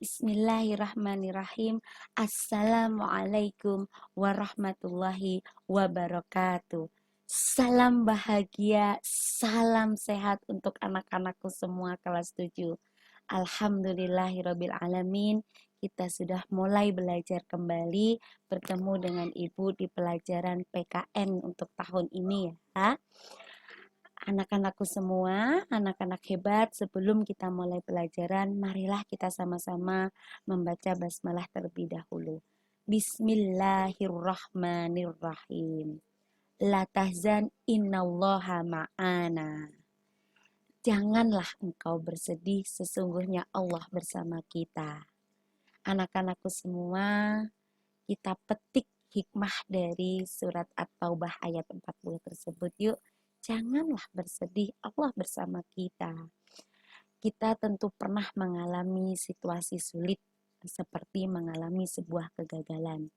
Bismillahirrahmanirrahim. Assalamualaikum warahmatullahi wabarakatuh. Salam bahagia, salam sehat untuk anak-anakku semua kelas 7. Alhamdulillahirabbil alamin. Kita sudah mulai belajar kembali, bertemu dengan Ibu di pelajaran PKN untuk tahun ini ya. Anak-anakku semua, anak-anak hebat, sebelum kita mulai pelajaran, marilah kita sama-sama membaca basmalah terlebih dahulu. Bismillahirrahmanirrahim. La tahzan innallaha ma'ana. Janganlah engkau bersedih, sesungguhnya Allah bersama kita. Anak-anakku semua, kita petik hikmah dari surat At-Taubah ayat 40 tersebut yuk. Janganlah bersedih, Allah bersama kita. Kita tentu pernah mengalami situasi sulit seperti mengalami sebuah kegagalan.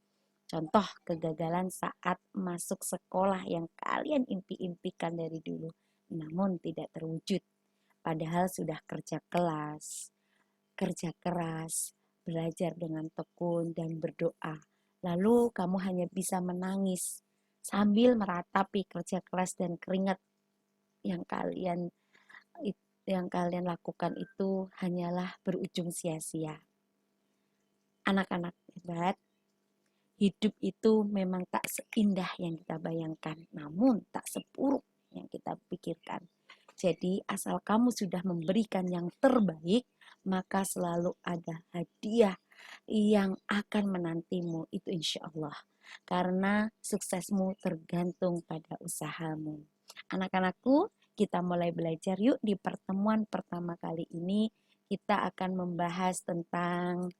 Contoh kegagalan saat masuk sekolah yang kalian impi-impikan dari dulu, namun tidak terwujud. Padahal sudah kerja keras, belajar dengan tekun dan berdoa. Lalu kamu hanya bisa menangis sambil meratapi kerja keras dan keringat yang kalian lakukan itu hanyalah berujung sia-sia. Anak-anak hebat, hidup itu memang tak seindah yang kita bayangkan, namun tak seburuk yang kita pikirkan. Jadi asal kamu sudah memberikan yang terbaik, maka selalu ada hadiah yang akan menantimu, itu insya Allah. Karena suksesmu tergantung pada usahamu. Anak-anakku, kita mulai belajar yuk. Di pertemuan pertama kali ini kita akan membahas tentang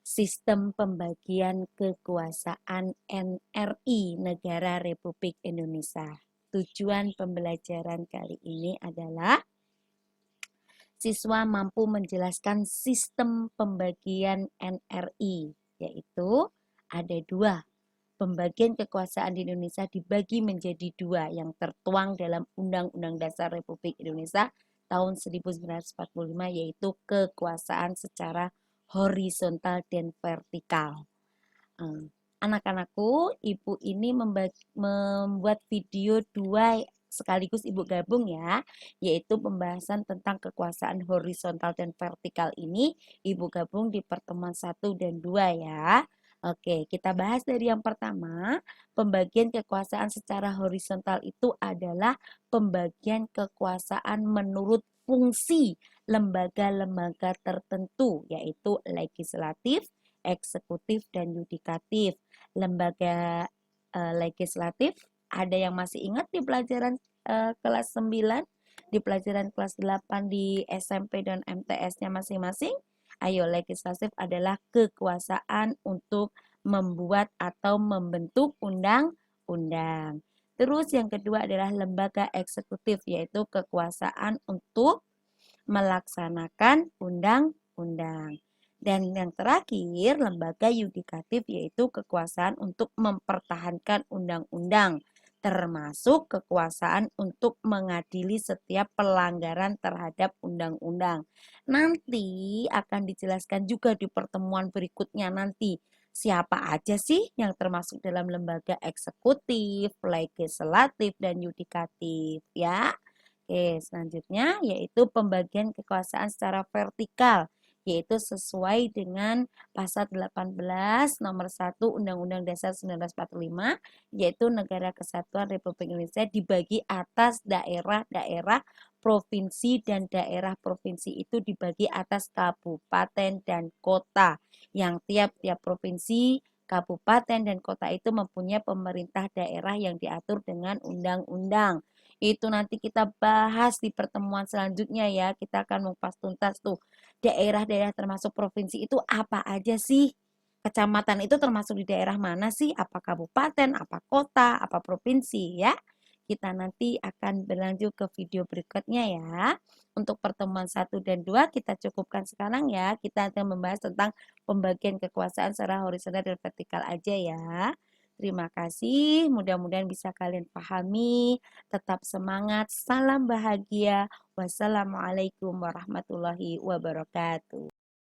sistem pembagian kekuasaan NRI, Negara Republik Indonesia. Tujuan pembelajaran kali ini adalah siswa mampu menjelaskan sistem pembagian NRI, yaitu ada dua. Pembagian kekuasaan di Indonesia dibagi menjadi dua yang tertuang dalam Undang-Undang Dasar Republik Indonesia tahun 1945, yaitu kekuasaan secara horizontal dan vertikal. Anak-anakku, Ibu ini membuat video dua sekaligus Ibu gabung ya, yaitu pembahasan tentang kekuasaan horizontal dan vertikal ini Ibu gabung di pertemuan 1 dan 2 ya. Oke, kita bahas dari yang pertama. Pembagian kekuasaan secara horizontal itu adalah pembagian kekuasaan menurut fungsi lembaga-lembaga tertentu, yaitu legislatif, eksekutif, dan yudikatif. Lembaga legislatif, ada yang masih ingat di pelajaran kelas 9, di pelajaran kelas 8 di SMP dan MTS-nya masing-masing? Ayo, legislatif adalah kekuasaan untuk membuat atau membentuk undang-undang. Terus yang kedua adalah lembaga eksekutif, yaitu kekuasaan untuk melaksanakan undang-undang. Dan yang terakhir, lembaga yudikatif, yaitu kekuasaan untuk mempertahankan undang-undang, termasuk kekuasaan untuk mengadili setiap pelanggaran terhadap undang-undang. Nanti akan dijelaskan juga di pertemuan berikutnya nanti siapa aja sih yang termasuk dalam lembaga eksekutif, legislatif, dan yudikatif ya. Oke, selanjutnya yaitu pembagian kekuasaan secara vertikal, yaitu sesuai dengan pasal 18 nomor 1 Undang-Undang Dasar 1945, yaitu Negara Kesatuan Republik Indonesia dibagi atas daerah-daerah provinsi, dan daerah provinsi itu dibagi atas kabupaten dan kota, yang tiap-tiap provinsi, kabupaten, dan kota itu mempunyai pemerintah daerah yang diatur dengan undang-undang. Itu nanti kita bahas di pertemuan selanjutnya ya. Kita akan mengupas tuntas tuh daerah-daerah termasuk provinsi itu apa aja sih? Kecamatan itu termasuk di daerah mana sih? Apa kabupaten, apa kota, apa provinsi ya? Kita nanti akan berlanjut ke video berikutnya ya. Untuk pertemuan 1 dan 2 kita cukupkan sekarang ya. Kita akan membahas tentang pembagian kekuasaan secara horizontal dan vertikal aja ya. Terima kasih, mudah-mudahan bisa kalian pahami. Tetap semangat, salam bahagia. Wassalamualaikum warahmatullahi wabarakatuh.